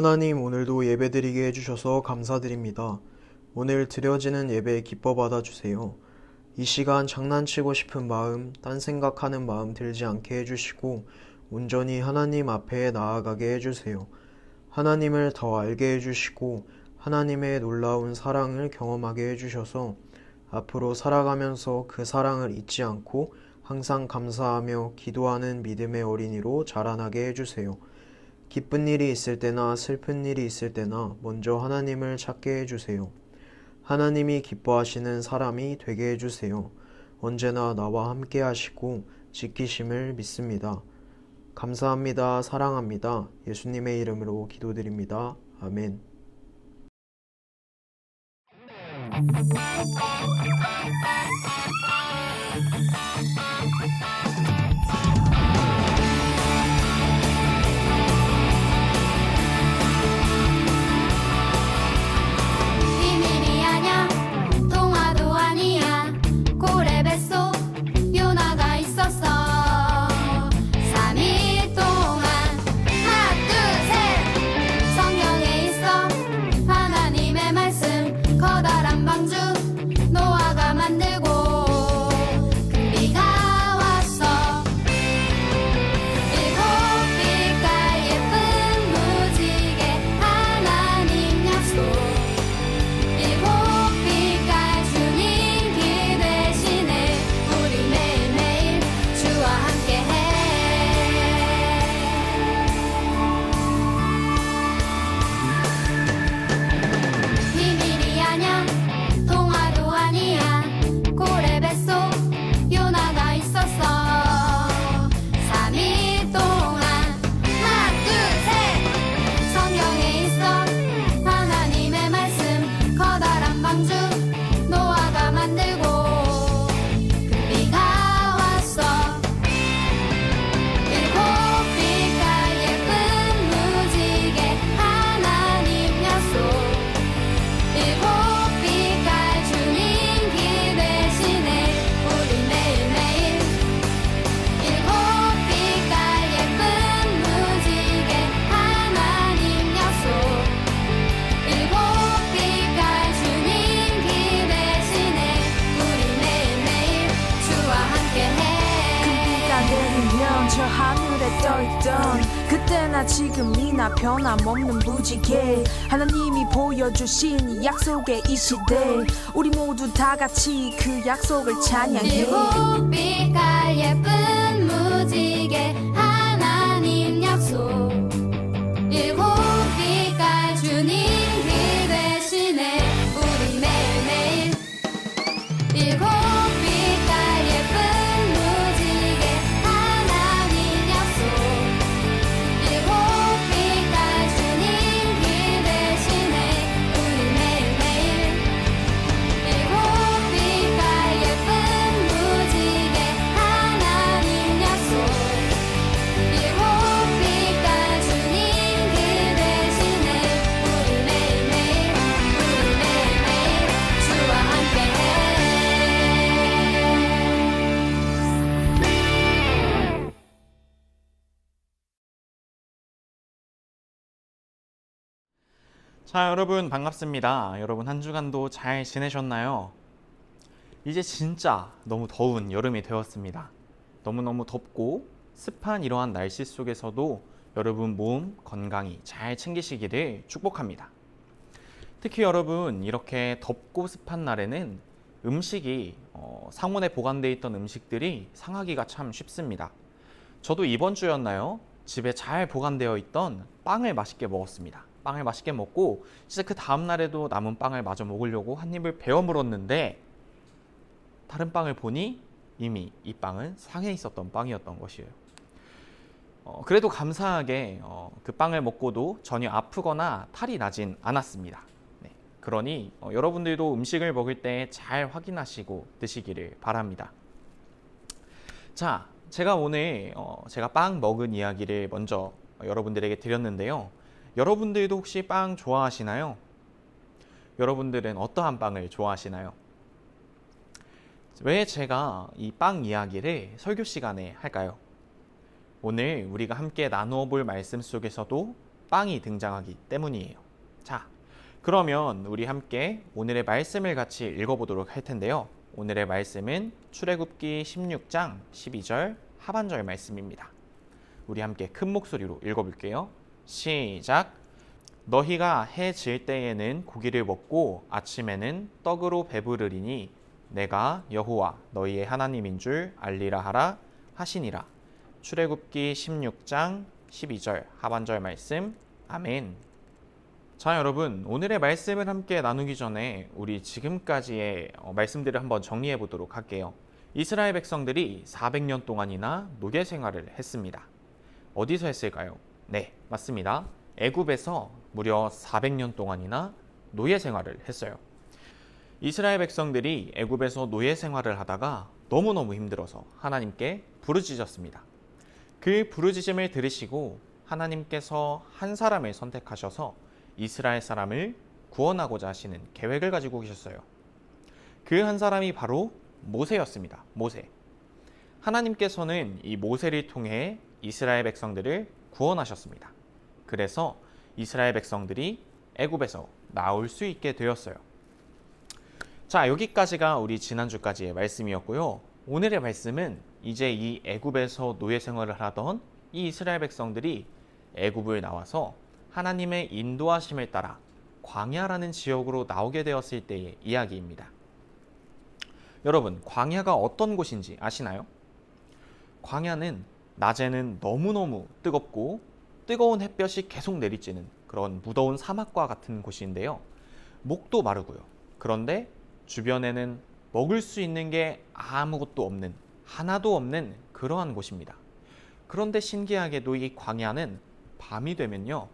하나님, 오늘도 예배드리게 해주셔서 감사드립니다. 오늘 드려지는 예배 기뻐 받아주세요. 이 시간 장난치고 싶은 마음, 딴 생각하는 마음 들지 않게 해주시고 온전히 하나님 앞에 나아가게 해주세요. 하나님을 더 알게 해주시고 하나님의 놀라운 사랑을 경험하게 해주셔서 앞으로 살아가면서 그 사랑을 잊지 않고 항상 감사하며 기도하는 믿음의 어린이로 자라나게 해주세요. 기쁜 일이 있을 때나 슬픈 일이 있을 때나 먼저 하나님을 찾게 해주세요. 하나님이 기뻐하시는 사람이 되게 해주세요. 언제나 나와 함께 하시고 지키심을 믿습니다. 감사합니다. 사랑합니다. 예수님의 이름으로 기도드립니다. 아멘. 비밀이 아냐 동화도 아니야 고래 뱃속 요나가 있었어 3일 동안 하나 둘셋 성경에 있어 하나님의 말씀 커다란 방주 노아가 만들고 큰 비가 왔어 일곱 빛깔 예쁜 무지개 하나님 약속 일곱 빛깔 주님 길 대신에 우리 매일매일 주와 함께해 비밀이 아냐 동화도 아니야 고래 뱃속 요나가 있었어 3일 동안 하나 둘셋 성경에 있어 하나님의 말씀 커다란 방주 노아가 만들고 큰 비가 왔어 일곱 빛깔 예쁜 무지개 하나님 약속 일곱 빛깔 주님 길 대신에 우리 매일매일 일곱 빛깔 예쁜 무지개 하나님 약속 일곱 빛깔 주님 길 대신에 우리 매일매일 주와 함께해 큰 비가 내리면 저 하늘에 떠있던 그때나 지금이나 변함없는 무지개 하나님이 보여주신 이 약속의 이 시대 우리 모두 다 같이 그 약속을 찬양해 일곱 빛깔 예쁜 무지개 하나님 약속 일곱 빛깔 주님 길 대신에 우리 매일매일 일곱 빛깔 예쁜 무지개 하나님 약속 일곱 빛깔 주님 길 대신에 우리 매일매일 일곱 빛깔 예쁜 무지개 하나님 약속 일곱 빛깔 주님 길 대신에 우리 매일매일 주와 함께해 자, 여러분 반갑습니다. 여러분 한 주간도 잘 지내셨나요? 이제 진짜 너무 더운 여름이 되었습니다. 너무너무 덥고 습한 이러한 날씨 속에서도 여러분 몸 건강히 잘 챙기시기를 축복합니다. 특히 여러분 이렇게 덥고 습한 날에는 음식이 상온에 보관되어 있던 음식들이 상하기가 참 쉽습니다. 저도 이번 주였나요? 집에 잘 보관되어 있던 빵을 맛있게 먹었습니다. 빵을 맛있게 먹고 진짜 그 다음 날에도 남은 빵을 마저 먹으려고 한 입을 베어 물었는데 다른 빵을 보니 이미 이 빵은 상해 있었던 빵이었던 것이에요. 그래도 감사하게 그 빵을 먹고도 전혀 아프거나 탈이 나진 않았습니다. 네, 그러니 여러분들도 음식을 먹을 때 잘 확인하시고 드시기를 바랍니다. 자, 제가 오늘 제가 빵 먹은 이야기를 먼저 여러분들에게 드렸는데요. 여러분들도 혹시 빵 좋아하시나요? 여러분들은 어떠한 빵을 좋아하시나요? 왜 제가 이 빵 이야기를 설교 시간에 할까요? 오늘 우리가 함께 나누어 볼 말씀 속에서도 빵이 등장하기 때문이에요. 자, 그러면 우리 함께 오늘의 말씀을 같이 읽어보도록 할 텐데요. 오늘의 말씀은 출애굽기 16장 12절 하반절 말씀입니다. 우리 함께 큰 목소리로 읽어볼게요. 시작. 너희가 해 질 때에는 고기를 먹고 아침에는 떡으로 배부르리니 내가 여호와 너희의 하나님인 줄 알리라 하라 하시니라. 출애굽기 16장 12절 하반절 말씀. 아멘. 자, 여러분, 오늘의 말씀을 함께 나누기 전에 우리 지금까지의 말씀들을 한번 정리해 보도록 할게요. 이스라엘 백성들이 400년 동안이나 노예 생활을 했습니다. 어디서 했을까요? 네, 맞습니다. 애굽에서 무려 400년 동안이나 노예 생활을 했어요. 이스라엘 백성들이 애굽에서 노예 생활을 하다가 너무너무 힘들어서 하나님께 부르짖었습니다. 그 부르짖음을 들으시고 하나님께서 한 사람을 선택하셔서 이스라엘 사람을 구원하고자 하시는 계획을 가지고 계셨어요. 그 한 사람이 바로 모세였습니다. 모세. 하나님께서는 이 모세를 통해 이스라엘 백성들을 구원하셨습니다. 그래서 이스라엘 백성들이 애굽에서 나올 수 있게 되었어요. 자, 여기까지가 우리 지난주까지의 말씀이었고요. 오늘의 말씀은 이제 이 애굽에서 노예 생활을 하던 이 이스라엘 백성들이 애굽을 나와서 하나님의 인도하심을 따라 광야라는 지역으로 나오게 되었을 때의 이야기입니다. 여러분, 광야가 어떤 곳인지 아시나요? 광야는 낮에는 너무너무 뜨겁고 뜨거운 햇볕이 계속 내리쬐는 그런 무더운 사막과 같은 곳인데요. 목도 마르고요. 그런데 주변에는 먹을 수 있는 게 아무것도 없는, 하나도 없는 그러한 곳입니다. 그런데 신기하게도 이 광야는 밤이 되면요,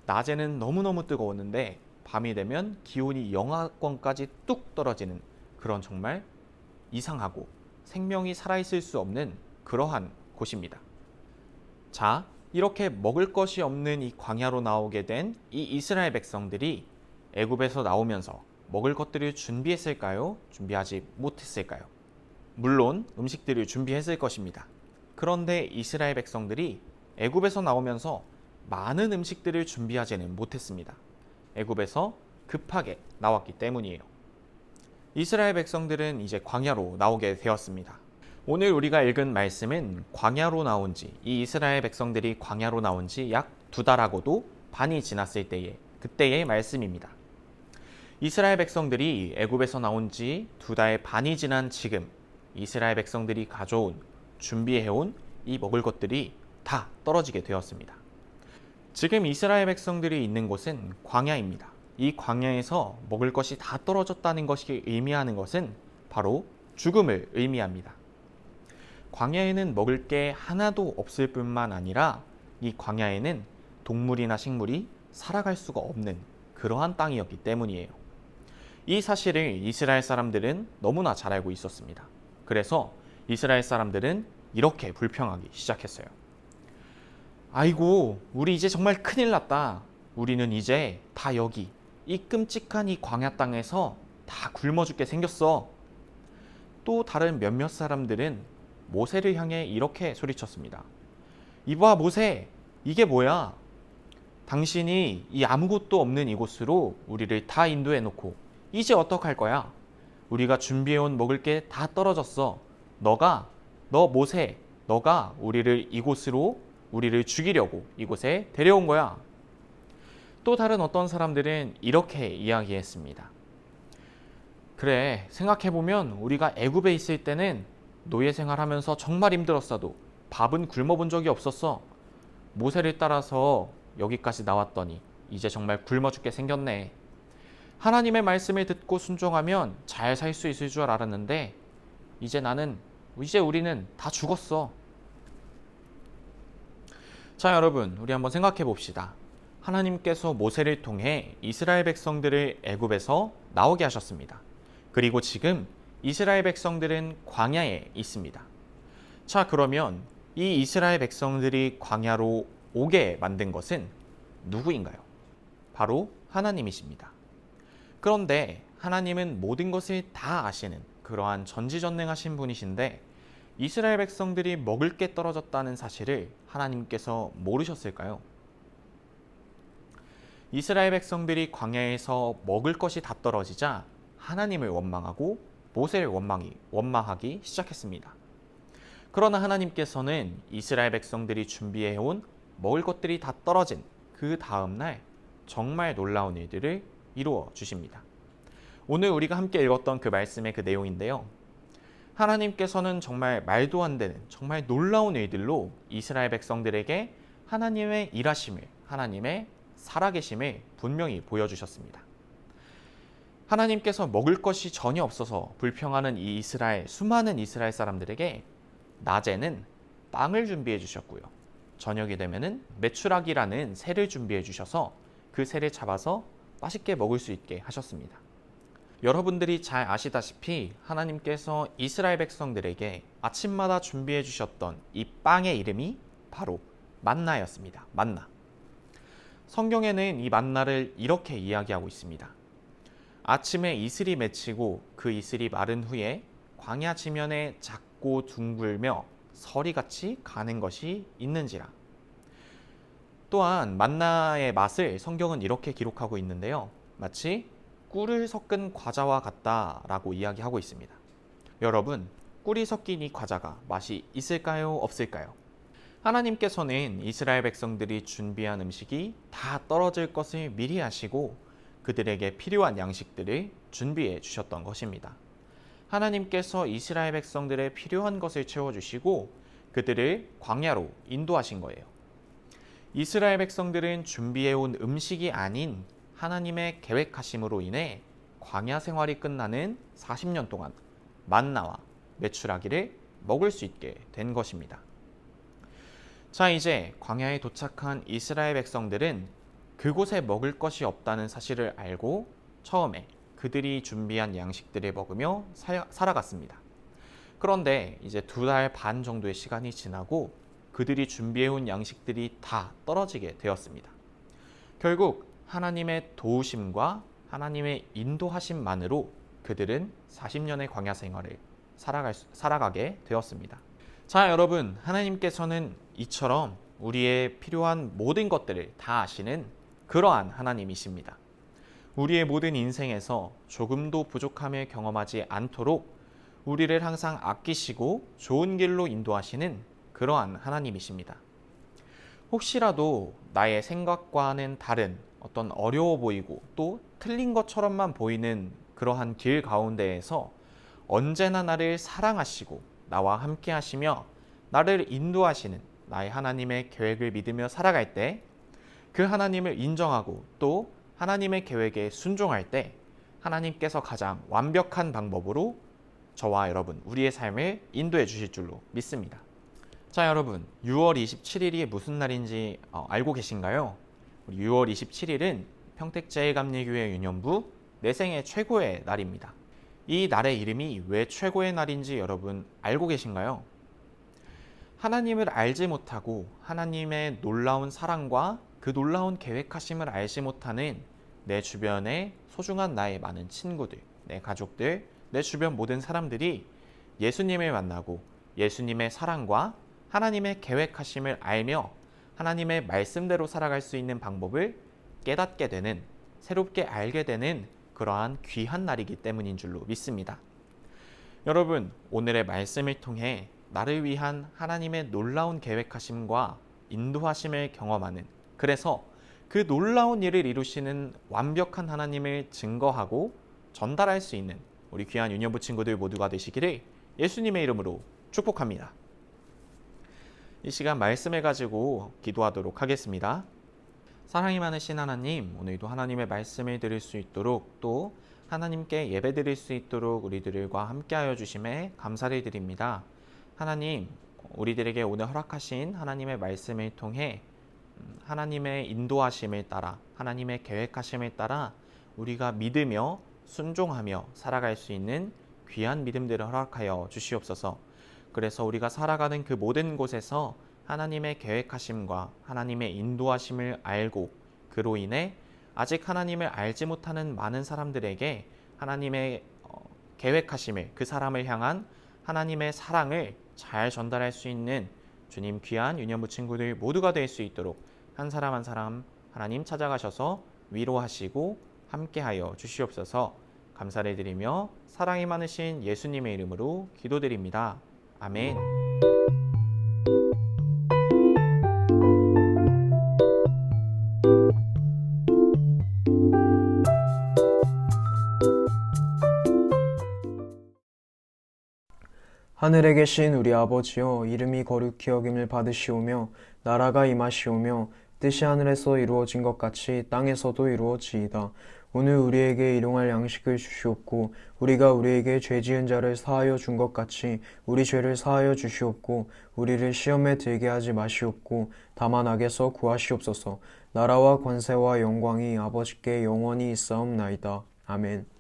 낮에는 너무너무 뜨거웠는데 밤이 되면 기온이 영하권까지 뚝 떨어지는 그런 정말 이상하고 생명이 살아있을 수 없는 그러한 곳입니다. 자, 이렇게 먹을 것이 없는 이 광야로 나오게 된 이 이스라엘 백성들이 애굽에서 나오면서 먹을 것들을 준비했을까요? 준비하지 못했을까요? 물론 음식들을 준비했을 것입니다. 그런데 이스라엘 백성들이 애굽에서 나오면서 많은 음식들을 준비하지는 못했습니다. 애굽에서 급하게 나왔기 때문이에요. 이스라엘 백성들은 이제 광야로 나오게 되었습니다. 오늘 우리가 읽은 말씀은 광야로 나온 지, 이 이스라엘 백성들이 광야로 나온 지 약 2달하고도 반이 지났을 때의 그때의 말씀입니다. 이스라엘 백성들이 애굽에서 나온 지 2달 반이 지난 지금 이스라엘 백성들이 가져온, 준비해온 이 먹을 것들이 다 떨어지게 되었습니다. 지금 이스라엘 백성들이 있는 곳은 광야입니다. 이 광야에서 먹을 것이 다 떨어졌다는 것이 의미하는 것은 바로 죽음을 의미합니다. 광야에는 먹을 게 하나도 없을 뿐만 아니라 이 광야에는 동물이나 식물이 살아갈 수가 없는 그러한 땅이었기 때문이에요. 이 사실을 이스라엘 사람들은 너무나 잘 알고 있었습니다. 그래서 이스라엘 사람들은 이렇게 불평하기 시작했어요. 아이고, 우리 이제 정말 큰일 났다. 우리는 이제 다 여기 이 끔찍한 이 광야 땅에서 다 굶어 죽게 생겼어. 또 다른 몇몇 사람들은 모세를 향해 이렇게 소리쳤습니다. 이봐 모세, 이게 뭐야? 당신이 이 아무것도 없는 이곳으로 우리를 다 인도해 놓고 이제 어떡할 거야? 우리가 준비해온 먹을 게 다 떨어졌어. 너 모세, 너가 우리를 이곳으로 우리를 죽이려고 이곳에 데려온 거야. 또 다른 어떤 사람들은 이렇게 이야기했습니다. 그래, 생각해보면 우리가 애굽에 있을 때는 노예 생활하면서 정말 힘들었어도 밥은 굶어본 적이 없었어. 모세를 따라서 여기까지 나왔더니 이제 정말 굶어 죽게 생겼네. 하나님의 말씀을 듣고 순종하면 잘 살 수 있을 줄 알았는데 이제 우리는 다 죽었어. 자, 여러분, 우리 한번 생각해 봅시다. 하나님께서 모세를 통해 이스라엘 백성들을 애굽에서 나오게 하셨습니다. 그리고 지금 이스라엘 백성들은 광야에 있습니다. 자, 그러면 이 이스라엘 백성들이 광야로 오게 만든 것은 누구인가요? 바로 하나님이십니다. 그런데 하나님은 모든 것을 다 아시는 그러한 전지전능하신 분이신데 이스라엘 백성들이 먹을 게 떨어졌다는 사실을 하나님께서 모르셨을까요? 이스라엘 백성들이 광야에서 먹을 것이 다 떨어지자 하나님을 원망하고 모세를 원망하기 시작했습니다. 그러나 하나님께서는 이스라엘 백성들이 준비해온 먹을 것들이 다 떨어진 그 다음날 정말 놀라운 일들을 이루어 주십니다. 오늘 우리가 함께 읽었던 그 말씀의 그 내용인데요. 하나님께서는 정말 말도 안 되는 정말 놀라운 일들로 이스라엘 백성들에게 하나님의 일하심을, 하나님의 살아계심을 분명히 보여주셨습니다. 하나님께서 먹을 것이 전혀 없어서 불평하는 이 수많은 이스라엘 사람들에게 낮에는 빵을 준비해 주셨고요. 저녁이 되면은 메추라기라는 새를 준비해 주셔서 그 새를 잡아서 맛있게 먹을 수 있게 하셨습니다. 여러분들이 잘 아시다시피 하나님께서 이스라엘 백성들에게 아침마다 준비해 주셨던 이 빵의 이름이 바로 만나였습니다. 만나. 성경에는 이 만나를 이렇게 이야기하고 있습니다. 아침에 이슬이 맺히고 그 이슬이 마른 후에 광야 지면에 작고 둥글며 서리같이 가는 것이 있는지라. 또한 만나의 맛을 성경은 이렇게 기록하고 있는데요. 마치 꿀을 섞은 과자와 같다라고 이야기하고 있습니다. 여러분, 꿀이 섞인 이 과자가 맛이 있을까요? 없을까요? 하나님께서는 이스라엘 백성들이 준비한 음식이 다 떨어질 것을 미리 아시고 그들에게 필요한 양식들을 준비해 주셨던 것입니다. 하나님께서 이스라엘 백성들의 필요한 것을 채워주시고 그들을 광야로 인도하신 거예요. 이스라엘 백성들은 준비해온 음식이 아닌 하나님의 계획하심으로 인해 광야 생활이 끝나는 40년 동안 만나와 메추라기를 먹을 수 있게 된 것입니다. 자, 이제 광야에 도착한 이스라엘 백성들은 그곳에 먹을 것이 없다는 사실을 알고 처음에 그들이 준비한 양식들을 먹으며 살아갔습니다. 그런데 이제 2달 반 정도의 시간이 지나고 그들이 준비해온 양식들이 다 떨어지게 되었습니다. 결국 하나님의 도우심과 하나님의 인도하심만으로 그들은 40년의 광야 생활을 살아가게 되었습니다. 자, 여러분, 하나님께서는 이처럼 우리의 필요한 모든 것들을 다 아시는 그러한 하나님이십니다. 우리의 모든 인생에서 조금도 부족함을 경험하지 않도록 우리를 항상 아끼시고 좋은 길로 인도하시는 그러한 하나님이십니다. 혹시라도 나의 생각과는 다른 어떤 어려워 보이고 또 틀린 것처럼만 보이는 그러한 길 가운데에서 언제나 나를 사랑하시고 나와 함께 하시며 나를 인도하시는 나의 하나님의 계획을 믿으며 살아갈 때 그 하나님을 인정하고 또 하나님의 계획에 순종할 때 하나님께서 가장 완벽한 방법으로 저와 여러분, 우리의 삶을 인도해 주실 줄로 믿습니다. 자, 여러분, 6월 27일이 무슨 날인지 알고 계신가요? 6월 27일은 평택제일감리교회 유년부 내 생애 최고의 날입니다. 이 날의 이름이 왜 최고의 날인지 여러분 알고 계신가요? 하나님을 알지 못하고 하나님의 놀라운 사랑과 그 놀라운 계획하심을 알지 못하는 내 주변의 소중한 나의 많은 친구들, 내 가족들, 내 주변 모든 사람들이 예수님을 만나고 예수님의 사랑과 하나님의 계획하심을 알며 하나님의 말씀대로 살아갈 수 있는 방법을 깨닫게 되는, 새롭게 알게 되는 그러한 귀한 날이기 때문인 줄로 믿습니다. 여러분, 오늘의 말씀을 통해 나를 위한 하나님의 놀라운 계획하심과 인도하심을 경험하는, 그래서 그 놀라운 일을 이루시는 완벽한 하나님을 증거하고 전달할 수 있는 우리 귀한 유년부 친구들 모두가 되시기를 예수님의 이름으로 축복합니다. 이 시간 말씀을 가지고 기도하도록 하겠습니다. 사랑이 많으신 하나님, 오늘도 하나님의 말씀을 들을 수 있도록 또 하나님께 예배 드릴 수 있도록 우리들과 함께하여 주심에 감사를 드립니다. 하나님, 우리들에게 오늘 허락하신 하나님의 말씀을 통해 하나님의 인도하심을 따라, 하나님의 계획하심을 따라 우리가 믿으며 순종하며 살아갈 수 있는 귀한 믿음들을 허락하여 주시옵소서. 그래서 우리가 살아가는 그 모든 곳에서 하나님의 계획하심과 하나님의 인도하심을 알고 그로 인해 아직 하나님을 알지 못하는 많은 사람들에게 하나님의 계획하심을, 그 사람을 향한 하나님의 사랑을 잘 전달할 수 있는 주님 귀한 유년부 친구들 모두가 될 수 있도록 한 사람 한 사람 하나님 찾아가셔서 위로하시고 함께하여 주시옵소서. 감사를 드리며 사랑이 많으신 예수님의 이름으로 기도드립니다. 아멘. 하늘에 계신 우리 아버지여, 이름이 거룩히 여김을 받으시오며 나라가 임하시오며 뜻이 하늘에서 이루어진 것 같이 땅에서도 이루어지이다. 오늘 우리에게 일용할 양식을 주시옵고 우리가 우리에게 죄 지은 자를 사하여 준 것 같이 우리 죄를 사하여 주시옵고 우리를 시험에 들게 하지 마시옵고 다만 악에서 구하시옵소서. 나라와 권세와 영광이 아버지께 영원히 있사옵나이다. 아멘.